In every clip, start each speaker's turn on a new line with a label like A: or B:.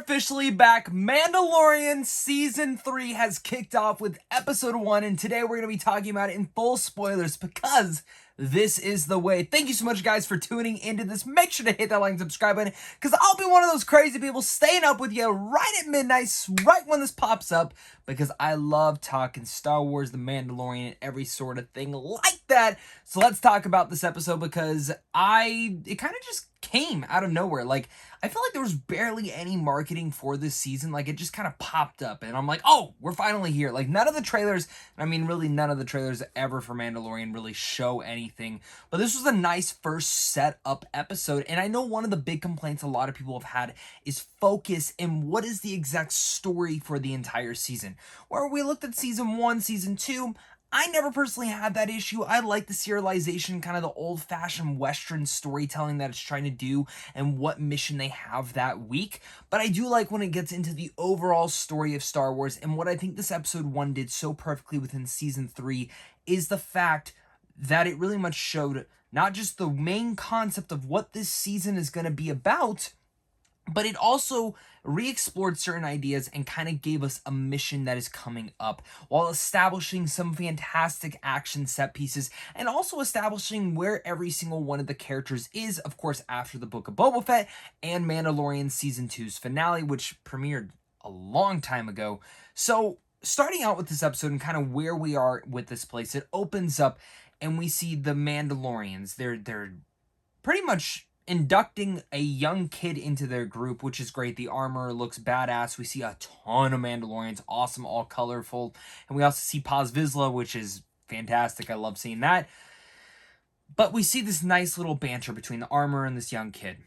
A: officially back. Mandalorian Season 3 has kicked off with Episode 1, and today we're going to be talking about it in full spoilers because this is the way. Thank you so much, guys, for tuning into this. Make sure to hit that like and subscribe button because I'll be one of those crazy people staying up with you right at midnight, right when this pops up, because I love talking Star Wars, The Mandalorian, and every sort of thing like that. So let's talk about this episode because it kind of just came out of nowhere. Like, I feel like there was barely any marketing for this season. Like, it just kind of popped up and I'm like, oh, we're finally here. Like, none of the trailers, I mean, really none of the trailers ever for Mandalorian really show anything. But this was a nice first set up episode. And I know one of the big complaints a lot of people have had is focus in what is the exact story for the entire season. Where we looked at season 1, season 2, I never personally had that issue. I like the serialization, kind of the old-fashioned Western storytelling that it's trying to do and what mission they have that week. But I do like when it gets into the overall story of Star Wars, and what I think this episode 1 did so perfectly within season 3 is the fact that it really much showed not just the main concept of what this season is going to be about, but it also re-explored certain ideas and kind of gave us a mission that is coming up while establishing some fantastic action set pieces and also establishing where every single one of the characters is, of course, after the Book of Boba Fett and Mandalorian Season 2's finale, which premiered a long time ago. So starting out with this episode and kind of where we are with this place, it opens up and we see the Mandalorians. They're pretty much inducting a young kid into their group, which is great. The armor looks badass. We see a ton of Mandalorians, awesome, all colorful. And we also see Paz Vizsla, which is fantastic. I love seeing that. But we see this nice little banter between the armor and this young kid.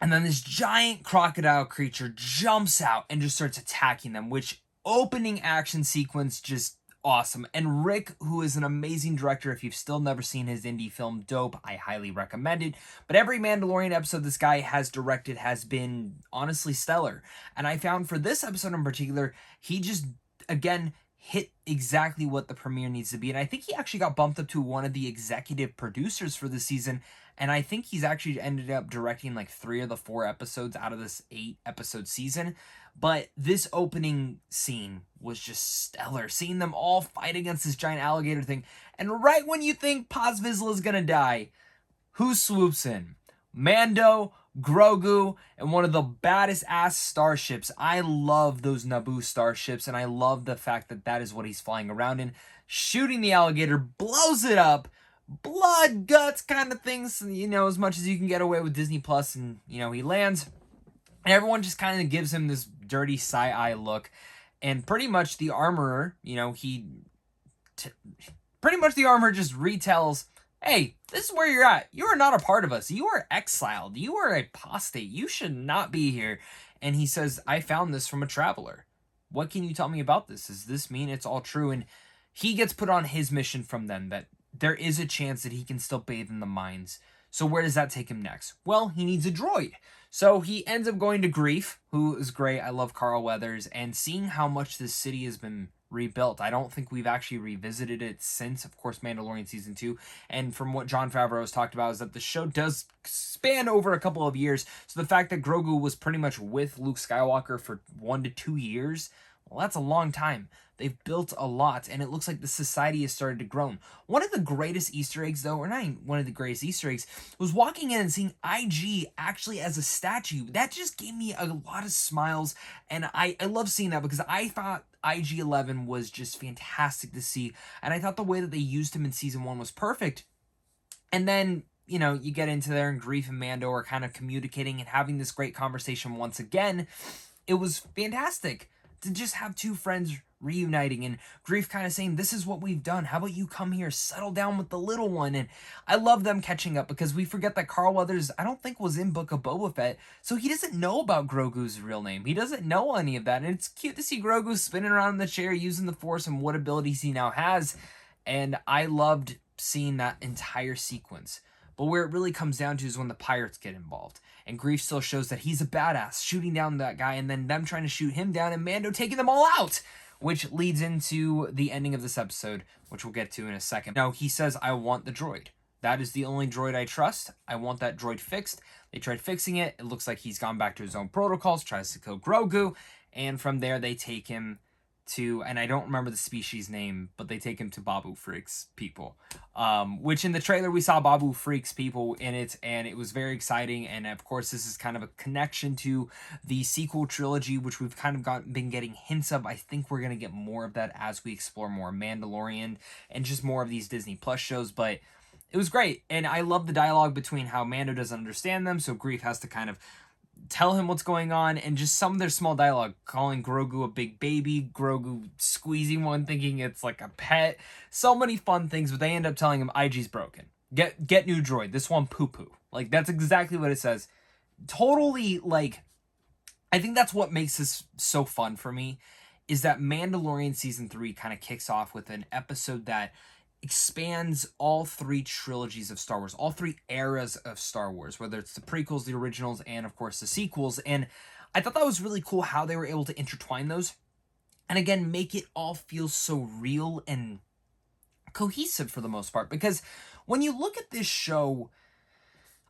A: And then this giant crocodile creature jumps out and just starts attacking them, which opening action sequence just awesome. And Rick, who is an amazing director, if you've still never seen his indie film Dope, I highly recommend it. But every Mandalorian episode this guy has directed has been honestly stellar. And I found for this episode in particular, he just, again, hit exactly what the premiere needs to be. And I think he actually got bumped up to one of the executive producers for the season. And I think he's actually ended up directing like 3 of the 4 episodes out of this 8-episode season. But this opening scene was just stellar. Seeing them all fight against this giant alligator thing. And right when you think Paz Vizsla is going to die, who swoops in? Mando, Grogu, and one of the baddest ass starships. I love those Naboo starships, and I love the fact that that is what he's flying around in. Shooting the alligator, blows it up. Blood, guts kind of things, you know, as much as you can get away with Disney Plus, and, you know, he lands. And everyone just kind of gives him this dirty side-eye look. And pretty much the armorer, you know, pretty much the armorer just retells, hey, this is where you're at. You are not a part of us. You are exiled. You are apostate. You should not be here. And he says, I found this from a traveler. What can you tell me about this? Does this mean it's all true? And he gets put on his mission from them, that there is a chance that he can still bathe in the mines. So where does that take him next? Well, he needs a droid. So he ends up going to Grief, who is great. I love Carl Weathers. And seeing how much this city has been rebuilt. I don't think we've actually revisited it since, of course, Mandalorian Season 2. And from what Jon Favreau has talked about is that the show does span over a couple of years. So the fact that Grogu was pretty much with Luke Skywalker for 1 to 2 years, well, that's a long time. They've built a lot, and it looks like the society has started to grow. One of the greatest Easter eggs, though, or not even one of the greatest Easter eggs, was walking in and seeing IG actually as a statue. That just gave me a lot of smiles, and I love seeing that because I thought IG-11 was just fantastic to see, and I thought the way that they used him in Season 1 was perfect. And then, you know, you get into there, and Grief and Mando are kind of communicating and having this great conversation once again. It was fantastic to just have two friends reuniting, and Grief kind of saying, this is what we've done. How about you come here, settle down with the little one? And I love them catching up because we forget that Carl Weathers, I don't think, was in Book of Boba Fett, so he doesn't know about Grogu's real name. He doesn't know any of that, and it's cute to see Grogu spinning around in the chair using the Force and what abilities he now has, and I loved seeing that entire sequence. But where it really comes down to is when the pirates get involved. And Grief still shows that he's a badass, shooting down that guy, and then them trying to shoot him down, and Mando taking them all out, which leads into the ending of this episode, which we'll get to in a second. Now, he says, I want the droid. That is the only droid I trust. I want that droid fixed. They tried fixing it. It looks like he's gone back to his own protocols, tries to kill Grogu, and from there they take him to, and I don't remember the species name, but they take him to Babu Freak's people. Which in the trailer we saw Babu Freak's people in it, and it was very exciting. And of course, this is kind of a connection to the sequel trilogy, which we've kind of been getting hints of. I think we're gonna get more of that as we explore more Mandalorian and just more of these Disney Plus shows. But it was great, and I love the dialogue between how Mando doesn't understand them, so Grief has to kind of tell him what's going on, and just some of their small dialogue, calling Grogu a big baby, Grogu squeezing one, thinking it's like a pet. So many fun things, but they end up telling him IG's broken. Get new droid. This one poo-poo. Like, that's exactly what it says. Totally, like, I think that's what makes this so fun for me, is that Mandalorian Season 3 kind of kicks off with an episode that expands all three trilogies of Star Wars, all three eras of Star Wars, whether it's the prequels, the originals, and of course the sequels. And I thought that was really cool how they were able to intertwine those and again make it all feel so real and cohesive for the most part. Because when you look at this show,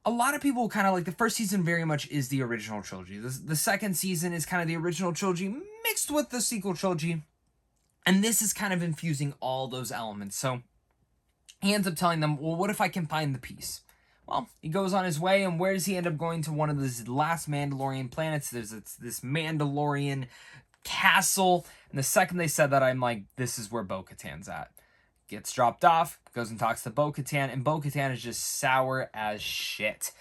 A: a lot of people kind of like the first season very much is the original trilogy. The second season is kind of the original trilogy mixed with the sequel trilogy, and this is kind of infusing all those elements. So he ends up telling them, well, what if I can find the piece? Well, he goes on his way, and where does he end up going? To one of these last Mandalorian planets. There's this Mandalorian castle, and the second they said that, I'm like, this is where Bo-Katan's at. Gets dropped off, goes and talks to Bo-Katan, and Bo-Katan is just sour as shit.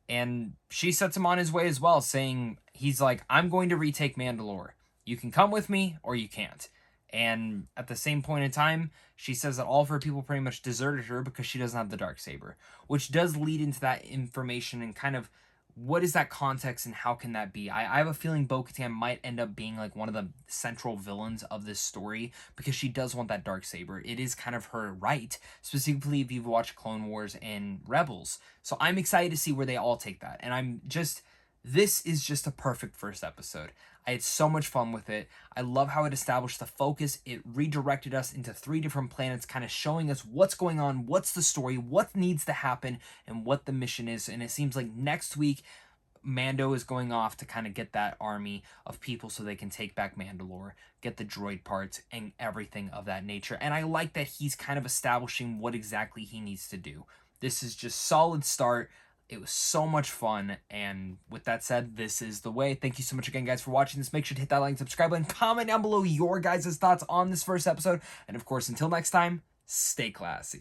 A: And she sets him on his way as well, saying, he's like, I'm going to retake Mandalore. You can come with me, or you can't. And at the same point in time, she says that all of her people pretty much deserted her because she doesn't have the Darksaber, which does lead into that information and kind of what is that context and how can that be? I have a feeling Bo-Katan might end up being like one of the central villains of this story because she does want that Darksaber. It is kind of her right, specifically if you've watched Clone Wars and Rebels. So I'm excited to see where they all take that. And this is just a perfect first episode. I had so much fun with it. I love how it established the focus. It redirected us into 3 different planets, kind of showing us what's going on, what's the story, what needs to happen, and what the mission is. And it seems like next week, Mando is going off to kind of get that army of people so they can take back Mandalore, get the droid parts, and everything of that nature. And I like that he's kind of establishing what exactly he needs to do. This is just solid start. It was so much fun, and with that said, this is the way. Thank you so much again, guys, for watching this. Make sure to hit that like and subscribe button. Comment down below your guys' thoughts on this first episode. And of course, until next time, stay classy.